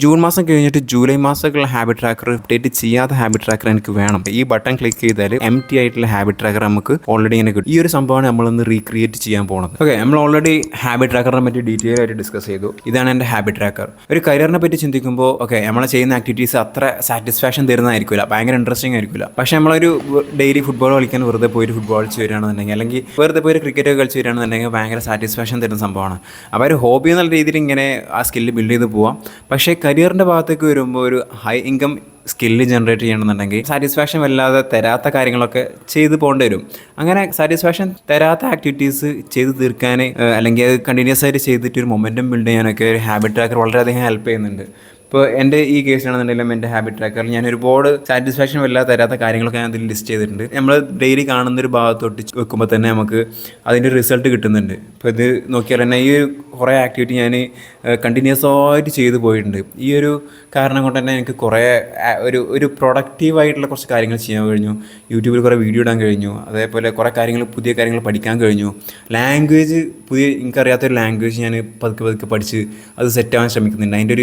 June മാസം കഴിഞ്ഞിട്ട് July മാസമൊക്കെയുള്ള habit tracker update ചെയ്യാത്ത ഹാബിറ്റ് ട്രാക്കർ എനിക്ക് വേണം. ഈ ബട്ടൺ ക്ലിക്ക് ചെയ്താൽ എംപ്റ്റി ആയിട്ടുള്ള ഹാബിറ്റ് ട്രാക്കർ നമുക്ക് ഓൾറെഡി ഇങ്ങനെ കിട്ടും. ഈ ഒരു സംഭവമാണ് നമ്മളൊന്ന് റീക്രിയേറ്റ് ചെയ്യാൻ പോകുന്നത്. ഓക്കെ, നമ്മൾ ഓൾറെഡി ഹാബിറ്റ് ട്രാക്കറിനെ പറ്റി ഡീറ്റെയിൽ ആയിട്ട് ഡിസ്കസ് ചെയ്തു. ഇതാണ് എൻ്റെ ഹാബിറ്റ് ട്രാക്കർ. ഒരു കരിയറിനെ പറ്റി ചിന്തിക്കുമ്പോൾ ഓക്കെ, നമ്മൾ ചെയ്യുന്ന ആക്ടിവിറ്റീസ് അത്ര സാറ്റിസ്ഫാക്ഷൻ തരുന്നതായിരിക്കില്ല, ഭയങ്കര ഇൻട്രസ്റ്റിംഗ് ആയിരിക്കില്ല. പക്ഷേ നമ്മളൊരു ഡെയിലി ഫുട്ബോൾ കളിക്കാൻ വെറുതെ പോയിട്ട് ഫുട്ബോൾ കളിച്ച് വരികയാണെന്നുണ്ടെങ്കിൽ, അല്ലെങ്കിൽ വെറുതെ പോയിട്ട് ക്രിക്കറ്റ് കളിച്ച് വരികയാണെന്നുണ്ടെങ്കിൽ ഭയങ്കര സാറ്റിസ്ഫാക്ഷൻ തരുന്ന സംഭവമാണ്. അപ്പോൾ ഒരു ഹോബി എന്നുള്ള രീതിയിൽ ഇങ്ങനെ ആ സ്കില്ല് ബിൽഡ് ചെയ്ത് പോവാം. പക്ഷേ കരിയറിൻ്റെ ഭാഗത്തേക്ക് വരുമ്പോൾ ഒരു ഹൈ ഇൻകം സ്കില്ല് ജനറേറ്റ് ചെയ്യണമെന്നുണ്ടെങ്കിൽ സാറ്റിസ്ഫാക്ഷൻ വല്ലാതെ തരാത്ത കാര്യങ്ങളൊക്കെ ചെയ്ത് പോകേണ്ടി വരും. അങ്ങനെ സാറ്റിസ്ഫാക്ഷൻ തരാത്ത ആക്ടിവിറ്റീസ് ചെയ്ത് തീർക്കാൻ അല്ലെങ്കിൽ അത് കണ്ടിന്യൂസ് ആയിട്ട് ചെയ്തിട്ട് ഒരു മൊമെൻറ്റം ബിൽഡ് ചെയ്യാനൊക്കെ ഒരു ഹാബിറ്റ് ട്രാക്കർ വളരെയധികം ഹെൽപ്പ് ചെയ്യുന്നുണ്ട്. ഇപ്പോൾ എൻ്റെ ഈ കേസിലാണെന്നുണ്ടെങ്കിലും എൻ്റെ ഹാബിറ്റ് ട്രാക്കറിൽ ഞാൻ ഒരുപാട് സാറ്റിസ്ഫാക്ഷൻ വല്ലാതെ തരാത്ത കാര്യങ്ങളൊക്കെ ഞാൻ അതിൽ ലിസ്റ്റ് ചെയ്തിട്ടുണ്ട്. നമ്മൾ ഡെയിലി കാണുന്നൊരു ഭാഗത്തോട്ട് വെക്കുമ്പോൾ തന്നെ നമുക്ക് അതിൻ്റെ റിസൾട്ട് കിട്ടുന്നുണ്ട്. ഇപ്പോൾ ഇത് നോക്കിയാൽ തന്നെ ഈ കുറേ ആക്ടിവിറ്റി ഞാൻ കണ്ടിന്യൂസ് ആയിട്ട് ചെയ്തു പോയിട്ടുണ്ട്. ഈ ഒരു കാരണം കൊണ്ട് തന്നെ എനിക്ക് കുറേ ഒരു പ്രൊഡക്റ്റീവായിട്ടുള്ള കുറച്ച് കാര്യങ്ങൾ ചെയ്യാൻ കഴിഞ്ഞു. യൂട്യൂബിൽ കുറേ വീഡിയോ ഇടാൻ കഴിഞ്ഞു. അതേപോലെ കുറേ കാര്യങ്ങൾ, പുതിയ കാര്യങ്ങൾ പഠിക്കാൻ കഴിഞ്ഞു. ലാംഗ്വേജ്, എനിക്കറിയാത്തൊരു ലാംഗ്വേജ് ഞാൻ പതുക്കെ പഠിച്ച് അത് സെറ്റാവാൻ ശ്രമിക്കുന്നുണ്ട്. അതിൻ്റെ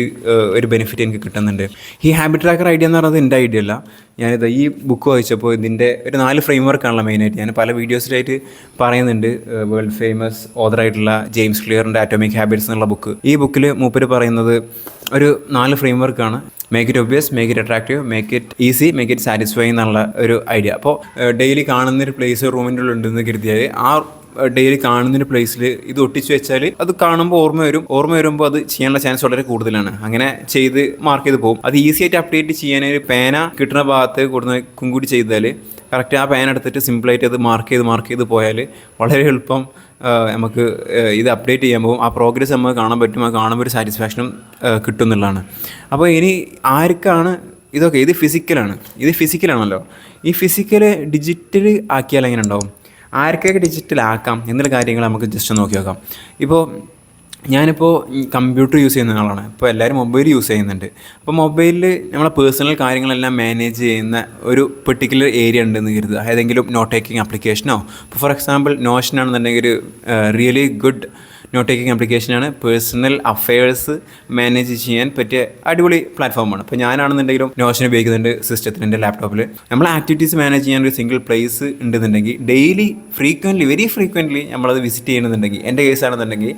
ഒരു ബെനിഫിറ്റ് എനിക്ക് കിട്ടുന്നുണ്ട്. ഈ ഹാബിറ്റ് ട്രാക്കർ ഐഡിയ എന്ന് പറയുന്നത് എൻ്റെ ഐഡിയ അല്ല. ഞാനിത് ഈ ബുക്ക് വായിച്ചപ്പോൾ ഇതിൻ്റെ ഒരു 4 ഫ്രെയിംവർക്കാണല്ലോ മെയിനായിട്ട്. ഞാൻ പല വീഡിയോസിലായിട്ട് പറയുന്നുണ്ട്. വേൾഡ് ഫേമസ് ഓതറായിട്ടുള്ള ജെയിംസ് ക്ലിയറിൻ്റെ ആറ്റോമിക് ഹാബിറ്റ്സ് എന്നുള്ള ബുക്ക്. ഈ ബുക്കിൽ മൂപ്പര് പറയുന്നത് ഒരു 4 ഫ്രെയിംവർക്കാണ്. Make it obvious, make it attractive, make it easy, make it satisfy എന്നുള്ള ഒരു ഐഡിയ. അപ്പോൾ ഡെയിലി കാണുന്നൊരു പ്ലേസ് റൂമിൻ്റെ ഉള്ളിൽ ഉണ്ടെന്ന് കരുതിയാൽ ആ ഡെയിലി കാണുന്നൊരു പ്ലേസിൽ ഇത് ഒട്ടിച്ച് വെച്ചാൽ അത് കാണുമ്പോൾ ഓർമ്മ വരുമ്പോൾ അത് ചെയ്യാനുള്ള ചാൻസ് വളരെ കൂടുതലാണ്. അങ്ങനെ ചെയ്ത് മാർക്ക് ചെയ്ത് പോകും. അത് ഈസി ആയിട്ട് അപ്ഡേറ്റ് ചെയ്യാൻ ഒരു പേന കിട്ടുന്ന ഭാഗത്ത് കൊടുന്ന് കൂടി ചെയ്താൽ കറക്റ്റ് ആ പേന എടുത്തിട്ട് സിമ്പിളായിട്ട് അത് മാർക്ക് ചെയ്ത് പോയാൽ വളരെ എളുപ്പം നമുക്ക് ഇത് അപ്ഡേറ്റ് ചെയ്യാൻ പോകും. ആ പ്രോഗ്രസ് നമുക്ക് കാണാൻ പറ്റും. അത് കാണുമ്പോൾ ഒരു സാറ്റിസ്ഫാക്ഷനും കിട്ടും എന്നുള്ളതാണ്. അപ്പോൾ ഇനി ആർക്കാണ് ഇതൊക്കെ? ഇത് ഫിസിക്കലാണല്ലോ. ഈ ഫിസിക്കൽ ഡിജിറ്റൽ ആക്കിയാൽ എങ്ങനെ ഉണ്ടാവും? ആർക്കൊക്കെ ഡിജിറ്റലാക്കാം എന്നുള്ള കാര്യങ്ങൾ നമുക്ക് ജസ്റ്റ് നോക്കി നോക്കാം. ഇപ്പോൾ ഞാനിപ്പോൾ കമ്പ്യൂട്ടർ യൂസ് ചെയ്യുന്ന ആളാണ്. ഇപ്പോൾ എല്ലാവരും മൊബൈൽ യൂസ് ചെയ്യുന്നുണ്ട്. അപ്പോൾ മൊബൈലിൽ നമ്മളെ പേഴ്സണൽ കാര്യങ്ങളെല്ലാം മാനേജ് ചെയ്യുന്ന ഒരു പെർട്ടിക്കുലർ ഏരിയ ഉണ്ടെന്ന് കരുതുക. ഏതെങ്കിലും നോട്ട് ടേക്കിംഗ് ആപ്ലിക്കേഷനോ, ഇപ്പോൾ ഫോർ എക്സാമ്പിൾ നോഷൻ ആണെന്നുണ്ടെങ്കിൽ ഒരു റിയലി ഗുഡ് നോട്ട് ടേക്കിംഗ് ആപ്ലിക്കേഷനാണ്. പേഴ്സണൽ അഫെയർസ് മാനേജ് ചെയ്യാൻ പറ്റിയ അടിപൊളി പ്ലാറ്റ്ഫോമാണ്. ഇപ്പോൾ ഞാനാണെന്നുണ്ടെങ്കിലും നോഷൻ ഉപയോഗിക്കുന്നുണ്ട് സിസ്റ്റത്തിന്, എൻ്റെ ലാപ്ടോപ്പിൽ. നമ്മൾ ആക്ടിവിറ്റീസ് മാനേജ് ചെയ്യാൻ ഒരു സിംഗിൾ പ്ലേസ് ഉണ്ടെന്നുണ്ടെങ്കിൽ ഡെയിലി വെരി ഫ്രീക്വൻ്റ്ലി നമ്മളത് വിസിറ്റ് ചെയ്യുന്നുണ്ടെങ്കിൽ, എൻ്റെ കേസാണെന്നുണ്ടെങ്കിൽ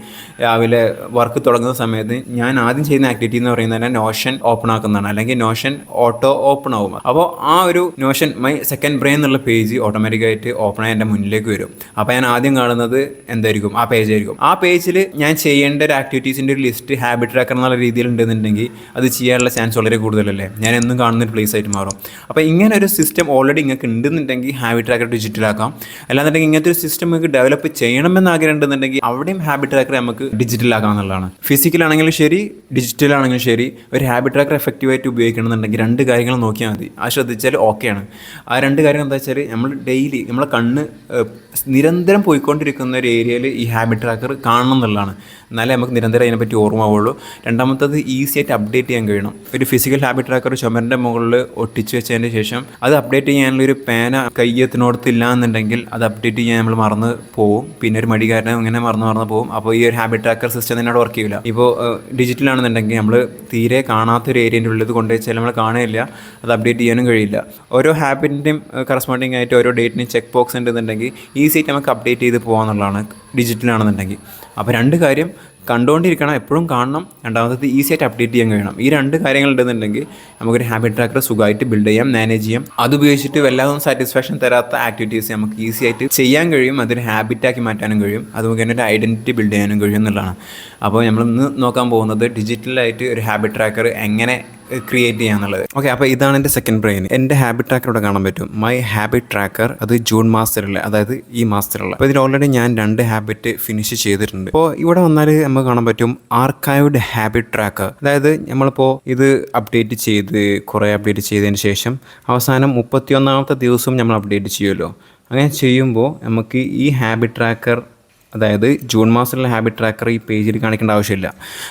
രാവിലെ വർക്ക് തുടങ്ങുന്ന സമയത്ത് ഞാൻ ആദ്യം ചെയ്യുന്ന ആക്ടിവിറ്റി എന്ന് പറയുന്നത് തന്നെ നോഷൻ ഓപ്പൺ ആക്കുന്നതാണ്, അല്ലെങ്കിൽ നോഷൻ ഓട്ടോ ഓപ്പൺ ആവും. അപ്പോൾ ആ ഒരു നോഷൻ മൈ സെക്കൻഡ് ബ്രെയിൻ എന്നുള്ള പേജ് ഓട്ടോമാറ്റിക്കായിട്ട് ഓപ്പൺ ആയി എൻ്റെ മുന്നിലേക്ക് വരും. അപ്പോൾ ഞാൻ ആദ്യം കാണുന്നത് എന്തായിരിക്കും? ആ പേജായിരിക്കും. ആ പേജിൽ ഞാൻ ചെയ്യേണ്ട ഒരു ആക്ടിവിറ്റീസിൻ്റെ ഒരു ലിസ്റ്റ് ഹാബിറ്റ് ട്രാക്കർ എന്നുള്ള രീതിയിൽ ഉണ്ടെന്നുണ്ടെങ്കിൽ അത് ചെയ്യാനുള്ള ചാൻസ് വളരെ കൂടുതലല്ലേ. ഞാൻ എന്നും കാണുന്നൊരു പ്ലേസ് ആയിട്ട് മാറും. അപ്പോൾ ഇങ്ങനെ ഒരു സിസ്റ്റം ഓൾറെഡി നിങ്ങൾക്ക് ഉണ്ടെന്നുണ്ടെങ്കിൽ ഹാബിറ്റ് ട്രാക്കർ ഡിജിറ്റലാക്കാം. അല്ലാന്നുണ്ടെങ്കിൽ ഇങ്ങനത്തെ ഒരു സിസ്റ്റം നിങ്ങൾക്ക് ഡെവലപ്പ് ചെയ്യണമെന്ന് ആഗ്രഹം ഉണ്ടെന്നുണ്ടെങ്കിൽ അവിടെയും ഹാബിറ്റ് ട്രാക്കർ നമുക്ക് ഡിജിറ്റലാക്കാം എന്നുള്ളതാണ്. ഫിസിക്കലാണെങ്കിലും ശരി, ഡിജിറ്റലാണെങ്കിലും ശരി, ഒരു ഹാബിറ്റ് ട്രാക്കർ എഫക്റ്റീവായിട്ട് ഉപയോഗിക്കണമെന്നുണ്ടെങ്കിൽ 2 കാര്യങ്ങൾ നോക്കിയാൽ മതി. അത് ശ്രദ്ധിച്ചാൽ ഓക്കെയാണ്. ആ 2 കാര്യങ്ങൾ എന്താ വെച്ചാൽ, നമ്മൾ ഡെയിലി നമ്മളെ കണ്ണ് നിരന്തരം പോയിക്കൊണ്ടിരിക്കുന്ന ഒരു ഏരിയയിൽ ഈ ഹാബിറ്റ് ട്രാക്കർ കാണണം എന്നുള്ളതാണ്. എന്നാലേ നമുക്ക് നിരന്തരം അതിനെപ്പറ്റി ഓർമ്മ ആവുള്ളൂ. രണ്ടാമത്തത് ഈസി ആയിട്ട് അപ്ഡേറ്റ് ചെയ്യാൻ കഴിയണം. ഒരു ഫിസിക്കൽ ഹാബിറ്റ് ട്രാക്കർ ചുമരിൻ്റെ മുകളിൽ ഒട്ടിച്ച് വെച്ചതിന് ശേഷം അത് അപ്ഡേറ്റ് ചെയ്യാനുള്ളൊരു പേന കയ്യെത്തിനോടത്തില്ല എന്നുണ്ടെങ്കിൽ അത് അപ്ഡേറ്റ് ചെയ്യാൻ നമ്മൾ മറന്ന് പോകും. പിന്നെ ഒരു മടികാരനെ ഇങ്ങനെ മറന്ന് പോകും. അപ്പോൾ ഈ ഒരു ഹാബിറ്റ് ട്രാക്കർ സിസ്റ്റം എന്നോട് വർക്ക് ചെയ്യില്ല. ഇപ്പോൾ ഡിജിറ്റലാണെന്നുണ്ടെങ്കിൽ നമ്മൾ തീരെ കാണാത്തൊരു ഏരിയൻ്റെ ഉള്ളിൽ കൊണ്ടുവച്ചാൽ നമ്മൾ കാണുകയില്ല, അത് അപ്ഡേറ്റ് ചെയ്യാനും കഴിയില്ല. ഓരോ ഹാബിറ്റിൻ്റെയും കറസ്പോണ്ടിങ് ആയിട്ട് ഓരോ ഡേറ്റിനും ചെക്ക് ബോക്സ് ഉണ്ടെന്നുണ്ടെങ്കിൽ ഈസി ആയിട്ട് നമുക്ക് അപ്ഡേറ്റ് ചെയ്ത് പോകാമെന്നുള്ളതാണ് ഡിജിറ്റലാണെന്നുണ്ടെങ്കിൽ. അപ്പോൾ 2 കാര്യം കണ്ടുകൊണ്ടിരിക്കണം, എപ്പോഴും കാണണം. രണ്ടാമത്തത് ഈസി ആയിട്ട് അപ്ഡേറ്റ് ചെയ്യാൻ കഴിയണം. ഈ 2 കാര്യങ്ങൾ ഉണ്ടെന്നുണ്ടെങ്കിൽ നമുക്കൊരു ഹാബിറ്റ് ട്രാക്കർ സുഖമായിട്ട് ബിൽഡ് ചെയ്യാം, മാനേജ് ചെയ്യാം. അത് ഉപയോഗിച്ചിട്ട് വല്ലാതൊന്നും സാറ്റിസ്ഫാക്ഷൻ തരാത്ത ആക്ടിവിറ്റീസ് നമുക്ക് ഈസി ആയിട്ട് ചെയ്യാൻ കഴിയും. അതൊരു ഹാബിറ്റാക്കി മാറ്റാനും കഴിയും. അതുപോലെ തന്നെ ഒരു ഐഡൻറ്റിറ്റി ബിൽഡ് ചെയ്യാനും കഴിയും എന്നുള്ളതാണ്. അപ്പോൾ നമ്മൾ ഇന്ന് നോക്കാൻ പോകുന്നത് ഡിജിറ്റലായിട്ട് ഒരു ഹാബിറ്റ് ട്രാക്കർ എങ്ങനെ ക്രിയേറ്റ് ചെയ്യാന്നുള്ളത്. ഓക്കെ, അപ്പോൾ ഇതാണ് എൻ്റെ സെക്കൻഡ് ബ്രെയിൻ. എൻ്റെ ഹാബിറ്റ് ട്രാക്കർ ഇവിടെ കാണാൻ പറ്റും. മൈ ഹാബിറ്റ് ട്രാക്കർ, അത് ജൂൺ മാസത്തിലുള്ള, അതായത് ഈ മാസത്തിലുള്ള. അപ്പോൾ ഇതിൽ ഓൾറെഡി ഞാൻ 2 ഹാബിറ്റ് ഫിനിഷ് ചെയ്തിട്ടുണ്ട്. അപ്പോൾ ഇവിടെ വന്നാൽ നമുക്ക് കാണാൻ പറ്റും ആർക്കൈവ്ഡ് ഹാബിറ്റ് ട്രാക്കർ. അതായത് നമ്മളിപ്പോൾ ഇത് അപ്ഡേറ്റ് ചെയ്തതിന് ശേഷം അവസാനം 31ാമത്തെ ദിവസം നമ്മൾ അപ്ഡേറ്റ് ചെയ്യുമല്ലോ. അങ്ങനെ ചെയ്യുമ്പോൾ നമുക്ക് ഈ ഹാബിറ്റ് ട്രാക്കർ അതായത് ജൂൺ മാസത്തിലുള്ള ഹാബിറ്റ് ട്രാക്കർ ഈ പേജിൽ കാണിക്കേണ്ട ആവശ്യമില്ല.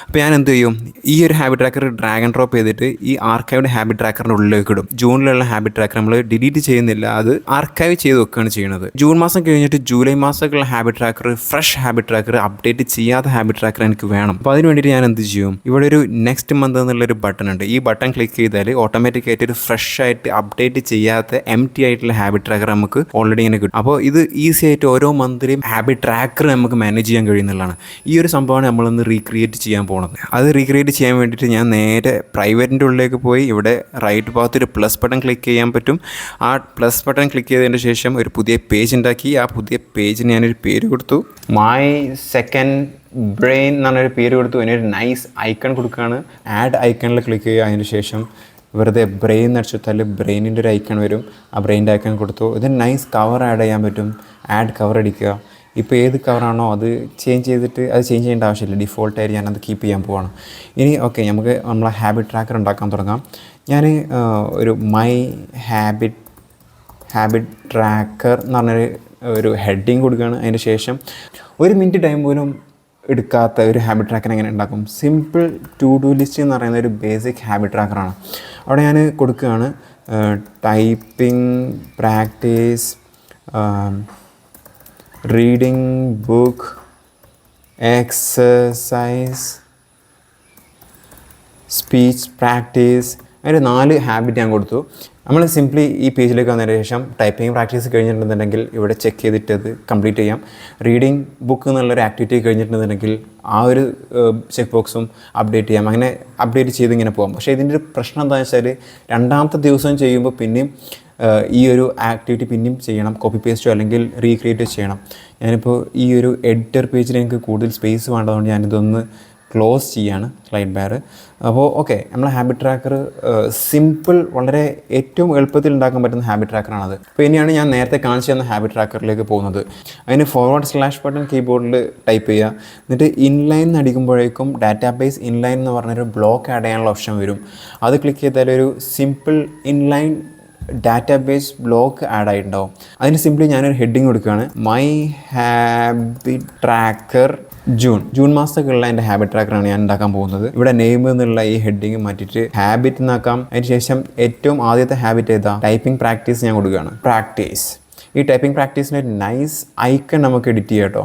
അപ്പോൾ ഞാൻ എന്ത് ചെയ്യും, ഈ ഒരു habit tracker drag and drop ചെയ്തിട്ട് ഈ ആർക്കൈവ്ഡ് ഹാബിറ്റ് ട്രാക്കറിൻ്റെ ഉള്ളിലേക്ക് ഇടും. ജൂണിലുള്ള ഹാബിറ്റ് ട്രാക്കർ നമ്മൾ ഡിലീറ്റ് ചെയ്യുന്നില്ല, അത് ആർക്കൈവ് ചെയ്ത് വെക്കുകയാണ് ചെയ്യുന്നത്. ജൂൺ മാസം കഴിഞ്ഞിട്ട് ജൂലൈ മാസത്തിലുള്ള habit tracker, fresh habit tracker, update ചെയ്യാത്ത ഹാബിറ്റ് ട്രാക്കർ എനിക്ക് വേണം. അപ്പോൾ അതിന് വേണ്ടിയിട്ട് ഞാൻ എന്ത് ചെയ്യും, ഇവിടെ ഒരു നെക്സ്റ്റ് മന്ത് എന്നുള്ളൊരു ബട്ടൺ ഉണ്ട്. ഈ ബട്ടൺ ക്ലിക്ക് ചെയ്താൽ ഓട്ടോമാറ്റിക്കായിട്ട് ഒരു ഫ്രഷ് ആയിട്ട് അപ്ഡേറ്റ് ചെയ്യാത്ത എംപ്റ്റി ആയിട്ടുള്ള ഹാബിറ്റ് ട്രാക്കർ നമുക്ക് ഓൾറെഡി ഇങ്ങനെ കിട്ടും. അപ്പോൾ ഇത് ഈസി ആയിട്ട് ഓരോ മന്തിലും ഹാബിറ്റ് ട്രാക്കർ നമുക്ക് മാനേജ് ചെയ്യാൻ കഴിയുന്നതാണ്. ഈ ഒരു സംഭവമാണ് നമ്മളൊന്ന് റീക്രിയേറ്റ് ചെയ്യാൻ പോകുന്നത്. അത് റീക്രിയേറ്റ് ചെയ്യാൻ വേണ്ടിയിട്ട് ഞാൻ നേരെ പ്രൈവറ്റിൻ്റെ ഉള്ളിലേക്ക് പോയി ഇവിടെ റൈറ്റ് ഭാഗത്ത് ഒരു പ്ലസ് ബട്ടൺ ക്ലിക്ക് ചെയ്യാൻ പറ്റും. ആ പ്ലസ് ബട്ടൺ ക്ലിക്ക് ചെയ്തതിന് ശേഷം ഒരു പുതിയ പേജ് ഉണ്ടാക്കി. ആ പുതിയ പേജിന് ഞാനൊരു പേര് കൊടുത്തു, മൈ സെക്കൻഡ് ബ്രെയിൻ എന്നൊരു പേര് കൊടുത്തു. അതിനൊരു നൈസ് ഐക്കൺ കൊടുക്കുകയാണ്. ആഡ് ഐക്കണിൽ ക്ലിക്ക് ചെയ്യുക. അതിന് ശേഷം വെറുതെ ബ്രെയിൻ അടിച്ചുകൊടുത്താൽ ബ്രെയിനിൻ്റെ ഒരു ഐക്കൺ വരും. ആ ബ്രെയിൻ്റെ ഐക്കൺ കൊടുത്തു. ഇത് നൈസ് കവർ ആഡ് ചെയ്യാൻ പറ്റും. ആഡ് കവർ അടിക്കുക. ഇപ്പോൾ ഏത് കവറാണോ അത് ചേഞ്ച് ചെയ്തിട്ട്, അത് ചേഞ്ച് ചെയ്യേണ്ട ആവശ്യമില്ല, ഡിഫോൾട്ടായിട്ട് ഞാനത് കീപ്പ് ചെയ്യാൻ പോവാണ്. ഇനി ഓക്കെ, നമുക്ക് നമ്മളെ ഹാബിറ്റ് ട്രാക്കർ ഉണ്ടാക്കാൻ തുടങ്ങാം. ഞാൻ ഒരു മൈ ഹാബിറ്റ് ട്രാക്കർ എന്ന് പറഞ്ഞൊരു ഹെഡിങ് കൊടുക്കുകയാണ്. അതിന് ശേഷം 1 മിനിറ്റ് ടൈം പോലും എടുക്കാത്ത ഒരു ഹാബിറ്റ് ട്രാക്കർ എങ്ങനെ ഉണ്ടാക്കും. സിമ്പിൾ ടു ഡു ലിസ്റ്റ് എന്ന് പറയുന്ന ഒരു ബേസിക് ഹാബിറ്റ് ട്രാക്കറാണ്. അവിടെ ഞാൻ കൊടുക്കുകയാണ് typing practice, reading book, exercise, speech practice. അതിന് 4 ഹാബിറ്റ് ഞാൻ കൊടുത്തു. നമ്മൾ സിംപ്ലി ഈ പേജിലേക്ക് വന്നതിന് ശേഷം ടൈപ്പിംഗ് പ്രാക്ടീസ് കഴിഞ്ഞിട്ടുണ്ടെന്നുണ്ടെങ്കിൽ ഇവിടെ ചെക്ക് ചെയ്തിട്ട് അത് കംപ്ലീറ്റ് ചെയ്യാം. റീഡിങ് ബുക്ക് എന്നുള്ളൊരു ആക്ടിവിറ്റി കഴിഞ്ഞിട്ടുണ്ടെന്നുണ്ടെങ്കിൽ ആ ഒരു ചെക്ക് ബോക്സും അപ്ഡേറ്റ് ചെയ്യാം. അങ്ങനെ അപ്ഡേറ്റ് ചെയ്ത് ഇങ്ങനെ പോകാം. പക്ഷേ ഇതിൻ്റെ ഒരു പ്രശ്നം എന്താണെന്ന് വെച്ചാൽ രണ്ടാമത്തെ ദിവസം ചെയ്യുമ്പോൾ പിന്നെയും ഈ ഒരു ആക്ടിവിറ്റി പിന്നെയും ചെയ്യണം, കോപ്പി പേസ്റ്റോ അല്ലെങ്കിൽ റീക്രിയേറ്റ് ചെയ്യണം. ഞാനിപ്പോൾ ഈ ഒരു എഡിറ്റർ പേജിൽ എനിക്ക് കൂടുതൽ സ്പേസ് വേണ്ടതുകൊണ്ട് ഞാനിതൊന്ന് ക്ലോസ് ചെയ്യാണ് സ്ലൈഡ് ബാർ. അപ്പോൾ ഓക്കെ, നമ്മളെ ഹാബിറ്റ് ട്രാക്കർ സിമ്പിൾ, വളരെ ഏറ്റവും എളുപ്പത്തിൽ ഉണ്ടാക്കാൻ പറ്റുന്ന ഹാബിറ്റ് ട്രാക്കറാണത്. അപ്പോൾ ഇനിയാണ് ഞാൻ നേരത്തെ കാണിച്ചു തന്ന ഹാബിറ്റ് ട്രാക്കറിലേക്ക് പോകുന്നത്. അതിന് / ബട്ടൺ കീബോർഡിൽ ടൈപ്പ് ചെയ്യുക. എന്നിട്ട് ഇൻലൈൻ അടിക്കുമ്പോഴേക്കും ഡാറ്റാബേസ് ഇൻലൈൻ എന്ന് പറഞ്ഞൊരു ബ്ലോക്ക് ആഡ് ചെയ്യാനുള്ള ഓപ്ഷൻ വരും. അത് ക്ലിക്ക് ചെയ്താൽ ഒരു simple inline database block add ആയിട്ടുണ്ടാവും. അതിന് സിംപ്ലി ഞാനൊരു ഹെഡിങ് കൊടുക്കുകയാണ്, മൈ ഹാബിറ്റ് ട്രാക്കർ ജൂൺ മാസത്തേക്കുള്ള എൻ്റെ ഹാബിറ്റ് ട്രാക്കറാണ് ഞാൻ ഉണ്ടാക്കാൻ പോകുന്നത്. ഇവിടെ നെയിം എന്നുള്ള ഈ ഹെഡിങ് മാറ്റിയിട്ട് ഹാബിറ്റ് എന്നാക്കാം. അതിന് ശേഷം ഏറ്റവും ആദ്യത്തെ ഹാബിറ്റ് ഏതാ, ടൈപ്പിംഗ് പ്രാക്ടീസ് ഞാൻ കൊടുക്കുകയാണ്. പ്രാക്ടീസ്. ഈ ടൈപ്പിംഗ് പ്രാക്ടീസിന് ഒരു നൈസ് ഐക്കൺ നമുക്ക് എഡിറ്റ് ചെയ്യാം കേട്ടോ.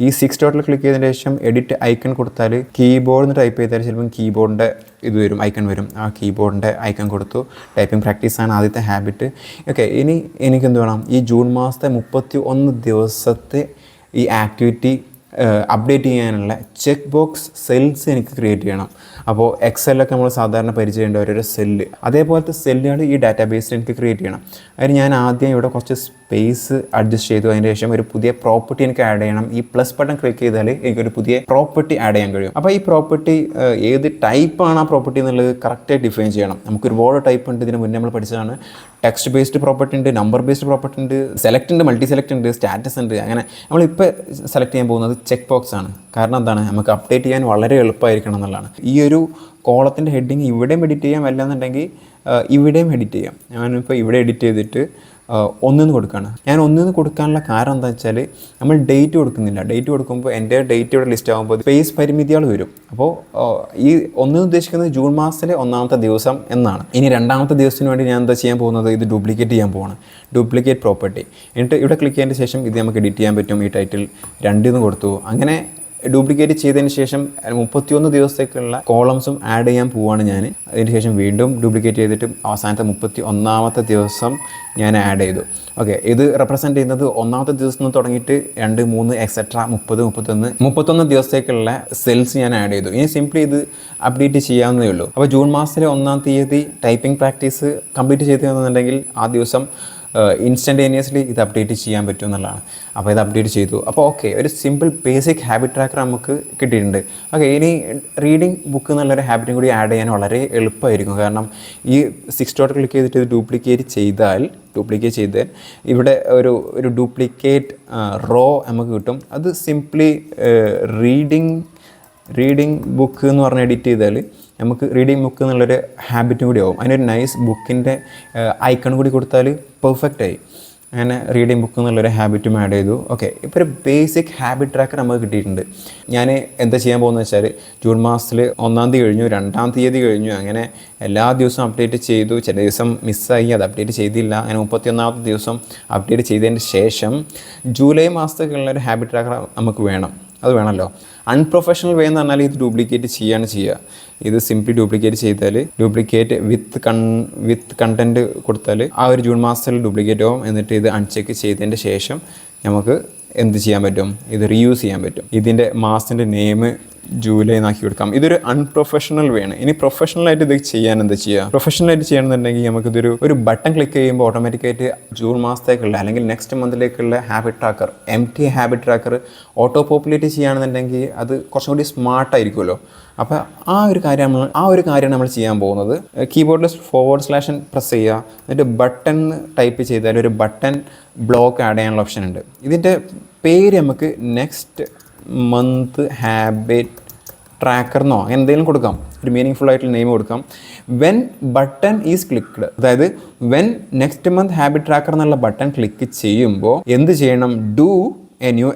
ഈ 6 ഡോട്ടിൽ ക്ലിക്ക് ചെയ്തതിന് ശേഷം എഡിറ്റ് ഐക്കൺ കൊടുത്താൽ കീബോർഡിൽ നിന്ന് ടൈപ്പ് ചെയ്താൽ ചിലപ്പം കീബോർഡിൻ്റെ ഇത് വരും, ഐക്കൺ വരും. ആ കീബോർഡിൻ്റെ ഐക്കൺ കൊടുത്തു. ടൈപ്പിംഗ് പ്രാക്ടീസാണ് ആദ്യത്തെ ഹാബിറ്റ്. ഓക്കെ, ഇനി എനിക്കെന്ത് വേണം, ഈ ജൂൺ മാസത്തെ 31 ദിവസത്തെ ഈ ആക്ടിവിറ്റി അപ്ഡേറ്റ് ചെയ്യാനുള്ള ചെക്ക് ബോക്സ് സെൽസ് എനിക്ക് ക്രിയേറ്റ് ചെയ്യണം. അപ്പോൾ എക്സലൊക്കെ നമ്മൾ സാധാരണ പരിചയമുണ്ട് ഓരോരോ സെല്ല്, അതേപോലത്തെ സെല്ലുകൾ ഈ ഡാറ്റാബേസിൽ എനിക്ക് ക്രിയേറ്റ് ചെയ്യണം. അതിന് ഞാൻ ആദ്യം ഇവിടെ കുറച്ച് സ്പേസ് അഡ്ജസ്റ്റ് ചെയ്തു. അതിന് ശേഷം ഒരു പുതിയ പ്രോപ്പർട്ടി എനിക്ക് ആഡ് ചെയ്യണം. ഈ പ്ലസ് ബട്ടൺ ക്ലിക്ക് ചെയ്താൽ എനിക്കൊരു പുതിയ പ്രോപ്പർട്ടി ആഡ് ചെയ്യാൻ കഴിയും. അപ്പോൾ ഈ പ്രോപ്പർട്ടി ഏത് ടൈപ്പാണ് ആ പ്രോപ്പർട്ടി എന്നുള്ളത് കറക്റ്റായി ഡിഫൈൻ ചെയ്യണം. നമുക്ക് ഒരുപാട് ടൈപ്പ് ഉണ്ട്. ഇതിന് മുന്നേ നമ്മൾ പഠിച്ചതാണ്. ടെക്സ്റ്റ് ബേസ്ഡ് പ്രോപ്പർട്ടി ഉണ്ട്, നമ്പർ ബേസ്ഡ് പ്രോപ്പർട്ടി ഉണ്ട്, സെലക്ട് ഉണ്ട്, മൾട്ടി സെലക്ട് ഉണ്ട്, സ്റ്റാറ്റസ് ഉണ്ട്. അങ്ങനെ നമ്മളിപ്പോൾ സെലക്ട് ചെയ്യാൻ പോകുന്നത് ചെക്ക് ബോക്സ് ആണ്. കാരണം എന്താണ്, നമുക്ക് അപ്ഡേറ്റ് ചെയ്യാൻ വളരെ എളുപ്പമായിരിക്കണം എന്നുള്ളതാണ്. ഈ ഒരു കോളത്തിൻ്റെ ഹെഡിങ് ഇവിടെയും എഡിറ്റ് ചെയ്യാം, അല്ലാന്നുണ്ടെങ്കിൽ ഇവിടെയും എഡിറ്റ് ചെയ്യാം. ഞാനിപ്പോൾ ഇവിടെ എഡിറ്റ് ചെയ്തിട്ട് 1 കൊടുക്കുകയാണ്. ഞാൻ 1 കൊടുക്കാനുള്ള കാരണം എന്താ വെച്ചാൽ നമ്മൾ ഡേറ്റ് കൊടുക്കുന്നില്ല. ഡേറ്റ് കൊടുക്കുമ്പോൾ എൻ്റെ ഡേറ്റ് ഇവിടെ ലിസ്റ്റ് ആകുമ്പോൾ സ്പേസ് പരിമിതികൾ വരും. അപ്പോൾ ഈ 1 ഉദ്ദേശിക്കുന്നത് ജൂൺ മാസത്തിലെ 1ാമത്തെ ദിവസം എന്നാണ്. ഇനി 2ാമത്തെ ദിവസത്തിന് വേണ്ടി ഞാൻ എന്താ ചെയ്യാൻ പോകുന്നത്, ഇത് ഡ്യൂപ്ലിക്കേറ്റ് ചെയ്യാൻ പോവാണ്. Duplicate property. എന്നിട്ട് ഇവിടെ ക്ലിക്ക് ചെയ്തതിന് ശേഷം ഇത് നമുക്ക് എഡിറ്റ് ചെയ്യാൻ പറ്റും. ഈ ടൈറ്റിൽ 2 കൊടുത്തു. അങ്ങനെ ഡ്യൂപ്ലിക്കേറ്റ് ചെയ്തതിന് ശേഷം 31 ദിവസത്തേക്കുള്ള കോളംസും ആഡ് ചെയ്യാൻ പോവുകയാണ് ഞാൻ. അതിന് ശേഷം വീണ്ടും ഡ്യൂപ്ലിക്കേറ്റ് ചെയ്തിട്ട് അവസാനത്തെ 31ാമത്തെ ദിവസം ഞാൻ ആഡ് ചെയ്തു. ഓക്കെ, ഇത് റെപ്രസെൻറ്റ് ചെയ്യുന്നത് 1ാമത്തെ ദിവസം നിന്ന് തുടങ്ങിയിട്ട് 2, 3 എക്സെട്ര 30, 31 ദിവസത്തേക്കുള്ള സെൽസ് ഞാൻ ആഡ് ചെയ്തു. ഇനി സിംപ്ലി ഇത് അപ്ഡേറ്റ് ചെയ്യാവുന്നതേ ഉള്ളൂ. അപ്പോൾ ജൂൺ മാസത്തിലെ 1ാം തീയതി ടൈപ്പിംഗ് പ്രാക്ടീസ് കംപ്ലീറ്റ് ചെയ്തെന്നുണ്ടെങ്കിൽ ആ ദിവസം ഇൻസ്റ്റൻറ്റേനിയസ്ലി ഇത് അപ്ഡേറ്റ് ചെയ്യാൻ പറ്റും എന്നുള്ളതാണ്. അപ്പോൾ ഇത് അപ്ഡേറ്റ് ചെയ്തു. അപ്പോൾ ഓക്കെ, ഒരു സിമ്പിൾ ബേസിക് ഹാബിറ്റ് ട്രാക്കർ നമുക്ക് കിട്ടിയിട്ടുണ്ട്. ഓക്കെ, ഇനി റീഡിങ് ബുക്ക് എന്നുള്ളൊരു ഹാബിറ്റും കൂടി ആഡ് ചെയ്യാൻ വളരെ എളുപ്പമായിരിക്കും. കാരണം ഈ 6 ഡോട്ട് ക്ലിക്ക് ചെയ്തിട്ട് ഇത് ഡ്യൂപ്ലിക്കേറ്റ് ചെയ്താൽ ഇവിടെ ഒരു ഡ്യൂപ്ലിക്കേറ്റ് റോ നമുക്ക് കിട്ടും. അത് സിംപ്ലി റീഡിങ് ബുക്ക് എന്ന് പറഞ്ഞ് എഡിറ്റ് ചെയ്താൽ നമുക്ക് റീഡിങ് ബുക്ക് എന്നുള്ളൊരു ഹാബിറ്റും കൂടി ആവും. അതിനൊരു നൈസ് ബുക്കിൻ്റെ ഐക്കൺ കൂടി കൊടുത്താൽ പെർഫെക്റ്റായി. അങ്ങനെ റീഡിങ് ബുക്ക് എന്നുള്ളൊരു ഹാബിറ്റും ആഡ് ചെയ്തു. ഓക്കെ, ഇപ്പോൾ ഒരു ബേസിക് ഹാബിറ്റ് ട്രാക്കർ നമുക്ക് കിട്ടിയിട്ടുണ്ട്. ഞാൻ എന്താ ചെയ്യാൻ പോകുന്നത് വെച്ചാൽ ജൂൺ മാസത്തിൽ 1-ാം തീയതി കഴിഞ്ഞു, 2-ാം തീയതി കഴിഞ്ഞു, അങ്ങനെ എല്ലാ ദിവസവും അപ്ഡേറ്റ് ചെയ്തു. ചില ദിവസം മിസ്സായി, അത് അപ്ഡേറ്റ് ചെയ്തില്ല. അങ്ങനെ 31-ാമത്തെ ദിവസം അപ്ഡേറ്റ് ചെയ്തതിന് ശേഷം ജൂലൈ മാസത്തേക്കുള്ളൊരു ഹാബിറ്റ് ട്രാക്കർ നമുക്ക് വേണം. അത് വേണമല്ലോ. അൺപ്രൊഫഷണൽ വേ എന്ന് പറഞ്ഞാൽ ഇത് ഡ്യൂപ്ലിക്കേറ്റ് ചെയ്യുക. ഇത് സിംപ്ലി ഡ്യൂപ്ലിക്കേറ്റ് ചെയ്താൽ ഡ്യൂപ്ലിക്കേറ്റ് വിത്ത് കണ്ടൻറ്റ് കൊടുത്താൽ ആ ഒരു ജൂൺ മാസത്തിൽ ഡ്യൂപ്ലിക്കേറ്റ് ആവും. എന്നിട്ട് ഇത് അൺചെക്ക് ചെയ്തതിൻ്റെ ശേഷം നമുക്ക് എന്ത് ചെയ്യാൻ പറ്റും, ഇത് റീയൂസ് ചെയ്യാൻ പറ്റും. ഇതിൻ്റെ മാസത്തിൻ്റെ നെയിം ജൂലൈ എന്നാക്കി കൊടുക്കാം. ഇതൊരു അൺപ്രൊഫഷണൽ വേ ആണ്. ഇനി പ്രൊഫഷണലായിട്ട് ഇത് ചെയ്യാൻ എന്താ ചെയ്യുക? പ്രൊഫഷണലായിട്ട് ചെയ്യണമെന്നുണ്ടെങ്കിൽ നമുക്കിതൊരു ബട്ടൺ ക്ലിക്ക് ചെയ്യുമ്പോൾ ഓട്ടോമാറ്റിക്കായിട്ട് ജൂൺ മാസത്തേക്കുള്ള അല്ലെങ്കിൽ നെക്സ്റ്റ് മന്തിലേക്കുള്ള habit tracker, habit tracker auto populate ചെയ്യുകയാണെന്നുണ്ടെങ്കിൽ അത് കുറച്ചും കൂടി സ്മാർട്ടായിരിക്കുമല്ലോ. അപ്പോൾ ആ ഒരു കാര്യമാണ് നമ്മൾ ചെയ്യാൻ പോകുന്നത്. കീബോർഡിൽ /n പ്രസ് ചെയ്യുക, എന്നിട്ട് ബട്ടൺ ടൈപ്പ് ചെയ്താൽ ഒരു ബട്ടൺ ബ്ലോക്ക് ആഡ് ചെയ്യാനുള്ള ഓപ്ഷൻ ഉണ്ട്. ഇതിൻ്റെ പേര് നമുക്ക് നെക്സ്റ്റ് മന്ത് ഹാബിറ്റ് ട്രാക്കർ എന്നോ അങ്ങനെ എന്തെങ്കിലും കൊടുക്കാം. ഒരു മീനിങ് ഫുൾ ആയിട്ടുള്ള നെയിം കൊടുക്കാം. വെൻ ബട്ടൺ ഈസ് ക്ലിക്ക്ഡ്, അതായത് when next month habit tracker എന്നുള്ള ബട്ടൺ ക്ലിക്ക് ചെയ്യുമ്പോൾ എന്ത് ചെയ്യണം? ഡു എ ന്യൂ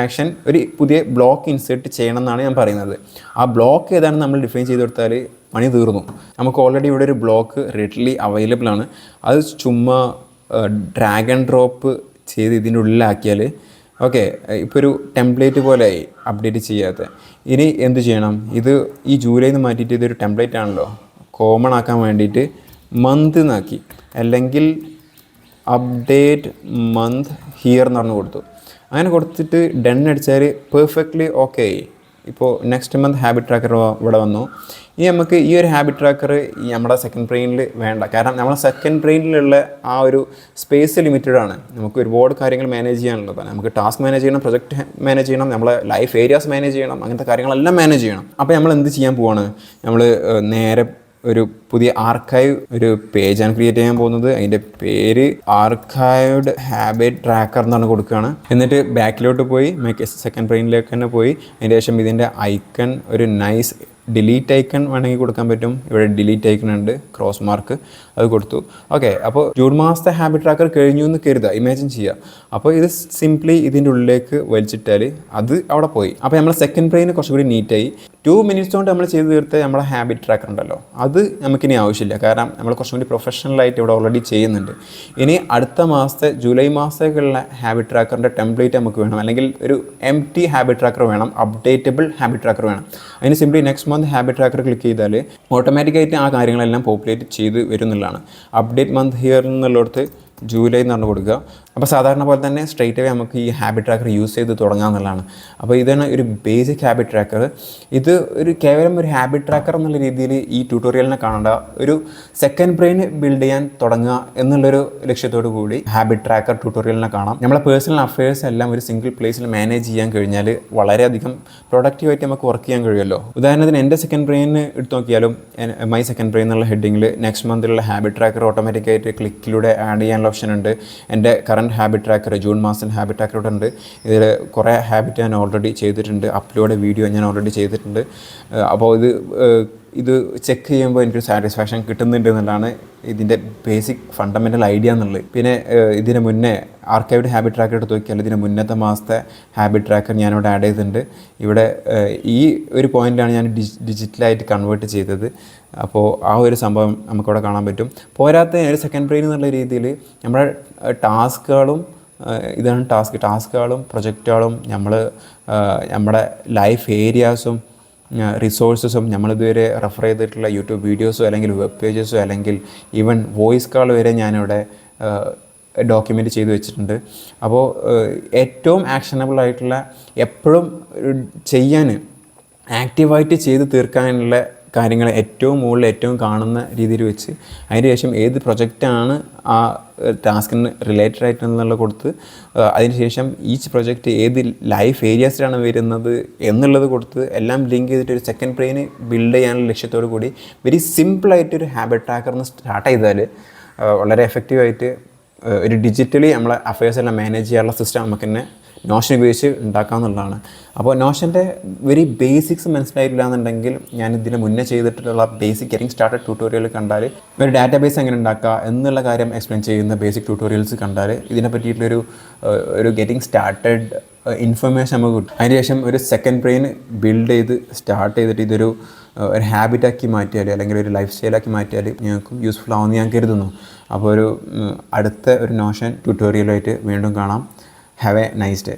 ആക്ഷൻ, ഒരു പുതിയ ബ്ലോക്ക് ഇൻസേർട്ട് ചെയ്യണം എന്നാണ് ഞാൻ പറയുന്നത്. ആ ബ്ലോക്ക് ഏതാണെന്ന് നമ്മൾ ഡിഫൈൻ ചെയ്ത് കൊടുത്താൽ പണി തീർന്നു. നമുക്ക് ഓൾറെഡി ഇവിടെ ഒരു ബ്ലോക്ക് റെഡിലി അവൈലബിൾ ആണ്. അത് ചുമ്മാ ഡ്രാഗ് ആൻഡ് ഡ്രോപ്പ് ചെയ്ത് ഇതിൻ്റെ ഉള്ളിലാക്കിയാൽ ഓക്കെ, ഇപ്പോൾ ഒരു ടെംപ്ലേറ്റ് പോലെയായി അപ്ഡേറ്റ് ചെയ്യാത്ത. ഇനി എന്ത് ചെയ്യണം? ഇത് ഈ ജൂലൈ എന്ന് മാറ്റിയിട്ട് ഇതൊരു ടെംപ്ലേറ്റ് ആണല്ലോ, കോമൺ ആക്കാൻ വേണ്ടിയിട്ട് മന്ത് എന്നാക്കി, അല്ലെങ്കിൽ അപ്ഡേറ്റ് മന്ത് ഹിയർ എന്ന് പറഞ്ഞ് കൊടുത്തു. അങ്ങനെ കൊടുത്തിട്ട് ഡൺ അടിച്ചാൽ പെർഫെക്റ്റ്ലി ഓക്കെ ആയി. ഇപ്പോൾ നെക്സ്റ്റ് മന്ത് ഹാബിറ്റ് ട്രാക്കർ ഇവിടെ വന്നു. ഇനി നമുക്ക് ഈ ഒരു ഹാബിറ്റ് ട്രാക്കർ നമ്മുടെ സെക്കൻഡ് ബ്രെയിനിൽ വേണ്ട. കാരണം നമ്മുടെ സെക്കൻഡ് ബ്രെയിനിലുള്ള ആ ഒരു സ്പേസ് ലിമിറ്റഡ് ആണ്. നമുക്ക് ഒരുപാട് കാര്യങ്ങൾ മാനേജ് ചെയ്യാനുള്ളതാണ്. നമുക്ക് ടാസ്ക് മാനേജ് ചെയ്യണം, പ്രൊജക്റ്റ് മാനേജ് ചെയ്യണം, നമ്മളെ ലൈഫ് ഏരിയാസ് മാനേജ് ചെയ്യണം, അങ്ങനത്തെ കാര്യങ്ങളെല്ലാം മാനേജ് ചെയ്യണം. അപ്പോൾ നമ്മൾ എന്ത് ചെയ്യാൻ പോവാണ്? നമ്മൾ നേരെ ഒരു പുതിയ ആർക്കൈവ് ഒരു പേജാണ് ക്രിയേറ്റ് ചെയ്യാൻ പോകുന്നത്. അതിൻ്റെ പേര് ആർക്കൈവ്ഡ് ഹാബിറ്റ് ട്രാക്കർ എന്നാണ് കൊടുക്കുകയാണ്. എന്നിട്ട് ബാക്കിലോട്ട് പോയി സെക്കൻഡ് ബ്രെയിനിലേക്ക് തന്നെ പോയി അതിൻ്റെ ശേഷം ഇതിൻ്റെ ഐക്കൺ ഒരു നൈസ് ഡിലീറ്റ് ഐക്കൺ വേണമെങ്കിൽ കൊടുക്കാൻ പറ്റും. ഇവിടെ ഡിലീറ്റ് ഐക്കൺ ഉണ്ട്, ക്രോസ് മാർക്ക്, അത് കൊടുത്തു. ഓക്കെ, അപ്പോൾ ജൂൺ മാസത്തെ ഹാബിറ്റ് ട്രാക്കർ കഴിഞ്ഞു എന്ന് കരുതുക, ഇമാജിൻ ചെയ്യുക. അപ്പോൾ ഇത് സിംപ്ലി ഇതിൻ്റെ ഉള്ളിലേക്ക് വലിച്ചിട്ടാൽ അത് അവിടെ പോയി. അപ്പോൾ നമ്മൾ സെക്കൻഡ് ബ്രെയിൻ കുറച്ചുകൂടി നീറ്റായി. 2 minutes കൊണ്ട് നമ്മൾ ചെയ്ത് തീർത്ത നമ്മുടെ ഹാബിറ്റ് ട്രാക്കർ ഉണ്ടല്ലോ, അത് നമുക്കിനി ആവശ്യമില്ല. കാരണം നമ്മൾ കുറച്ചും കൂടി പ്രൊഫഷണലായിട്ട് ഇവിടെ ഓൾറെഡി ചെയ്യുന്നുണ്ട്. ഇനി അടുത്ത മാസത്തെ ജൂലൈ മാസത്തേക്കുള്ള ഹാബിറ്റ് ട്രാക്കറിൻ്റെ ടെംപ്ലേറ്റ് നമുക്ക് വേണം, അല്ലെങ്കിൽ ഒരു ഹാബിറ്റ് ട്രാക്കർ വേണം, അപ്ഡേറ്റബിൾ ഹാബിറ്റ് ട്രാക്കർ വേണം. അതിന് simply next month habit tracker click ചെയ്താൽ ഓട്ടോമാറ്റിക്കായിട്ട് ആ കാര്യങ്ങളെല്ലാം പോപ്പുലേറ്റ് ചെയ്ത് വരുന്നുള്ളതാണ്. അപ്ഡേറ്റ് മന്ത് ഹിയർ എന്നുള്ളിടത്ത് ജൂലൈ എന്ന് പറഞ്ഞു കൊടുക്കുക. അപ്പോൾ സാധാരണ പോലെ തന്നെ സ്ട്രെയിറ്റ് അവേ നമുക്ക് ഈ ഹാബിറ്റ് ട്രാക്കർ യൂസ് ചെയ്ത് തുടങ്ങാമെന്നുള്ളതാണ്. അപ്പോൾ ഇതാണ് ഒരു ബേസിക് ഹാബിറ്റ് ട്രാക്കർ. ഇത് കേവലം ഒരു ഹാബിറ്റ് ട്രാക്കർ എന്നുള്ള രീതിയിൽ ഈ ട്യൂട്ടോറിയലിനെ കാണേണ്ട, ഒരു സെക്കൻഡ് ബ്രെയിൻ ബിൽഡ് ചെയ്യാൻ തുടങ്ങുക എന്നുള്ളൊരു ലക്ഷ്യത്തോടു കൂടി ഹാബിറ്റ് ട്രാക്കർ ട്യൂട്ടോറിയലിനെ കാണാം. നമ്മളെ പേഴ്സണൽ അഫയേഴ്സ് എല്ലാം ഒരു സിംഗിൾ പ്ലേസിൽ മാനേജ് ചെയ്യാൻ കഴിഞ്ഞാൽ വളരെയധികം പ്രൊഡക്റ്റീവായിട്ട് നമുക്ക് വർക്ക് ചെയ്യാൻ കഴിയുമല്ലോ. ഉദാഹരണത്തിന് എൻ്റെ സെക്കൻഡ് ബ്രെയിന് എടുത്ത് നോക്കിയാലും മൈ സെക്കൻഡ് ബ്രെയിൻ എന്നുള്ള ഹെഡിങ്ങിൽ നെക്സ്റ്റ് മന്തിലുള്ള ഹാബിറ്റ് ട്രാക്കർ ഓട്ടോമാറ്റിക്കായിട്ട് ക്ലിക്കിലൂടെ ആഡ് ചെയ്യാനുള്ള ഓപ്ഷൻ ഉണ്ട്. എൻ്റെ കറണ്ട് ഹാബിറ്റ് ട്രാക്കർ ജൂൺ മാസത്തിൽ ഹാബിറ്റ് ട്രാക്കർ ഇവിടെ ഉണ്ട്. ഇതിൽ കുറേ ഹാബിറ്റ് ഞാൻ ഓൾറെഡി ചെയ്തിട്ടുണ്ട്, അപ്ലോഡ് വീഡിയോ ഞാൻ ഓൾറെഡി ചെയ്തിട്ടുണ്ട്. അപ്പോൾ ഇത് ചെക്ക് ചെയ്യുമ്പോൾ എനിക്കൊരു സാറ്റിസ്ഫാക്ഷൻ കിട്ടുന്നുണ്ട് എന്നുള്ളതാണ് ഇതിൻ്റെ ബേസിക് ഫണ്ടമെൻ്റൽ ഐഡിയ എന്നുള്ളത്. പിന്നെ ഇതിന് മുന്നേ ആർക്കൈവ്ഡ് ഹാബിറ്റ് ട്രാക്കർ എടുത്ത് നോക്കിയാൽ ഇതിന് മുന്നത്തെ മാസത്തെ ഹാബിറ്റ് ട്രാക്കർ ഞാനിവിടെ ആഡ് ചെയ്തിട്ടുണ്ട്. ഇവിടെ ഈ ഒരു പോയിൻ്റാണ് ഞാൻ ഡിജിറ്റലായിട്ട് കൺവേർട്ട് ചെയ്തത്. അപ്പോൾ ആ ഒരു സംഭവം നമുക്കിവിടെ കാണാൻ പറ്റും. പോരാത്ത ഒരു സെക്കൻഡ് ബ്രെയിൻ എന്നുള്ള രീതിയിൽ നമ്മുടെ ടാസ്കുകളും ഇതാണ് ടാസ്കുകളും പ്രൊജക്റ്റുകളും നമ്മുടെ ലൈഫ് ഏരിയാസും റിസോഴ്സസും നമ്മളിതുവരെ റെഫർ ചെയ്തിട്ടുള്ള യൂട്യൂബ് വീഡിയോസോ അല്ലെങ്കിൽ വെബ് പേജസോ അല്ലെങ്കിൽ ഈവൻ വോയിസ് കോൾ വരെ ഞാനിവിടെ ഡോക്യുമെൻ്റ് ചെയ്ത് വെച്ചിട്ടുണ്ട്. അപ്പോൾ ഏറ്റവും ആക്ഷനബിൾ ആയിട്ടുള്ള എപ്പോഴും ചെയ്യാൻ ആക്റ്റീവായിട്ട് ചെയ്ത് തീർക്കാനുള്ള കാര്യങ്ങൾ ഏറ്റവും മുകളിൽ ഏറ്റവും കാണുന്ന രീതിയിൽ വെച്ച് അതിന് ശേഷം ഏത് പ്രൊജക്റ്റാണ് ആ ടാസ്കിന് റിലേറ്റഡ് ആയിട്ടെന്നുള്ള കൊടുത്ത് അതിന് ശേഷം ഈച്ച് പ്രൊജക്റ്റ് ഏത് ലൈഫ് ഏരിയാസിലാണ് വരുന്നത് എന്നുള്ളത് കൊടുത്ത് എല്ലാം ലിങ്ക് ചെയ്തിട്ട് ഒരു സെക്കൻഡ് ബ്രെയിൻ ബിൽഡ് ചെയ്യാനുള്ള ലക്ഷ്യത്തോടു കൂടി വെരി സിമ്പിളായിട്ടൊരു ഹാബിറ്റ് ട്രാക്കറിന് സ്റ്റാർട്ട് ചെയ്താൽ വളരെ എഫക്റ്റീവായിട്ട് ഒരു ഡിജിറ്റലി നമ്മളെ അഫയേഴ്സ് എല്ലാം മാനേജ് ചെയ്യാനുള്ള സിസ്റ്റം നമുക്ക് തന്നെ നോഷൻ ഉപയോഗിച്ച് ഉണ്ടാക്കാമെന്നുള്ളതാണ്. അപ്പോൾ നോഷൻ്റെ വെരി ബേസിക്സ് മനസ്സിലായില്ല എന്നുണ്ടെങ്കിൽ ഞാൻ ഇതിന് മുന്നേ ചെയ്തിട്ടുള്ള ബേസിക് ഗെറ്റിംഗ് സ്റ്റാർട്ടഡ് ട്യൂട്ടോറിയൽ കണ്ടാൽ, ഒരു ഡാറ്റാബേസ് എങ്ങനെ ഉണ്ടാക്കുക എന്നുള്ള കാര്യം എക്സ്പ്ലെയിൻ ചെയ്യുന്ന ബേസിക് ട്യൂട്ടോറിയൽസ് കണ്ടാൽ ഇതിനെ പറ്റിയിട്ടുള്ളൊരു ഒരു ഗെറ്റിംഗ് സ്റ്റാർട്ടഡ് ഇൻഫർമേഷൻ നമുക്ക് കിട്ടും. അതിനുശേഷം ഒരു സെക്കൻഡ് ബ്രെയിൻ ബിൽഡ് ചെയ്ത് സ്റ്റാർട്ട് ചെയ്തിട്ട് ഇതൊരു ഹാബിറ്റാക്കി മാറ്റിയാൽ അല്ലെങ്കിൽ ഒരു ലൈഫ് സ്റ്റൈലാക്കി മാറ്റിയാൽ ഞങ്ങൾക്കും യൂസ്ഫുൾ ആവുമെന്ന് ഞാൻ കരുതുന്നു. അപ്പോൾ അടുത്ത ഒരു നോഷൻ ട്യൂട്ടോറിയലായിട്ട് വീണ്ടും കാണാം. Have A nice day.